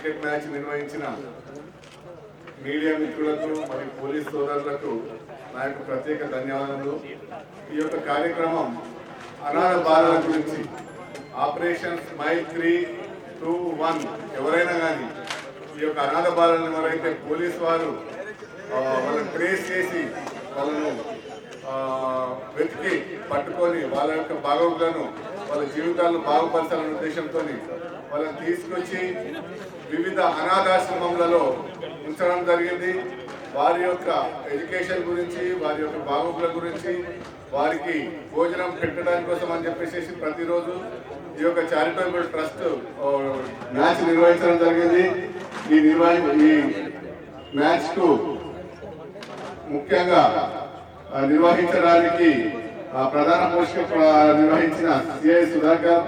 Cricket match నిర్వహించిన media మిత్రులకు మరియు పోలీస్ సోదరులకు నా యొక్క ప్రత్యేక ధన్యవాదాలు. ఈ యొక్క కార్యక్రమం అనాథ బాలల గురించి ఆపరేషన్ స్మైల్ 3-2-1 ఎవరైనా కానీ ఈ యొక్క అనాథ బాలను ఎవరైతే పోలీసు వారు వాళ్ళని ట్రేస్ చేసి వాళ్ళను వెతికి పట్టుకొని వాళ్ళ యొక్క బాగోగులను వాళ్ళ జీవితాలను బాగుపరచాలనే ఉద్దేశంతో వాళ్ళని తీసుకొచ్చి వివిధ అనాథాశ్రమంలో ఉంచడం జరిగింది. వారి యొక్క ఎడ్యుకేషన్ గురించి, వారి యొక్క బాగోగుల గురించి, వారికి భోజనం పెట్టడానికి కోసం అని చెప్పేసి ప్రతిరోజు ఈ యొక్క చారిటబుల్ ట్రస్ట్ మ్యాచ్ నిర్వహించడం జరిగింది. ఈ మ్యాచ్ కు ముఖ్యంగా నిర్వహించడానికి ప్రధాన పోషక నిర్వహించిన సిఐ సుధాకర్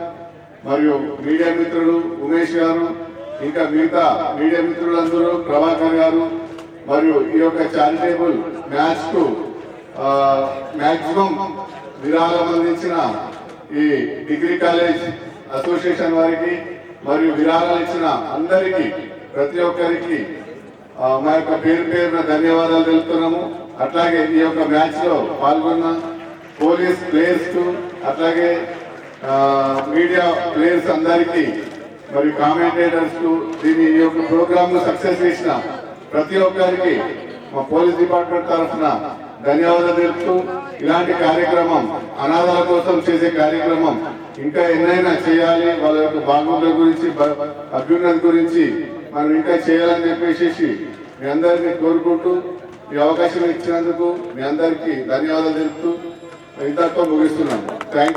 మరియు మీడియా మిత్రులు ఉమేష్ గారు, ఇంకా మిగతా మీడియా మిత్రులందరూ ప్రభాకర్ గారు, మరియు ఈ యొక్క చారిటబుల్ మ్యాచ్ కు మాక్సిమం విరాళం అందించిన ఈ డిగ్రీ కాలేజ్ అసోసియేషన్ వారికి మరియు విరాళాలు ఇచ్చిన అందరికీ ప్రతి ఒక్కరికి మా యొక్క పేరున ధన్యవాదాలు తెలుపుతున్నాము. అట్లాగే ఈ యొక్క మ్యాచ్ లో పాల్గొన్న పోలీస్ ప్లేయర్స్ కు, అట్లాగే మీడియా ప్లేయర్స్ అందరికీ మరియు కామెంటేటర్స్ కు, ఈ యొక్క ప్రోగ్రామ్ ను సక్సెస్ చేసిన ప్రతి ఒక్కరికి మా పోలీస్ డిపార్ట్మెంట్ తరఫున ధన్యవాదాలు తెలుపుతూ, ఇలాంటి కార్యక్రమం అనాథాల కోసం చేసే కార్యక్రమం ఇంకా ఎన్నైనా చేయాలి, వాళ్ళ యొక్క బాగోగుల గురించి, అభ్యున్నతి గురించి మనం ఇంకా చేయాలని చెప్పేసి మీ అందరినీ కోరుకుంటూ ఈ అవకాశం ఇచ్చినందుకు మీ అందరికీ ధన్యవాదాలు తెలుపుతూ ఇంతతో ముగిస్తున్నాను. థ్యాంక్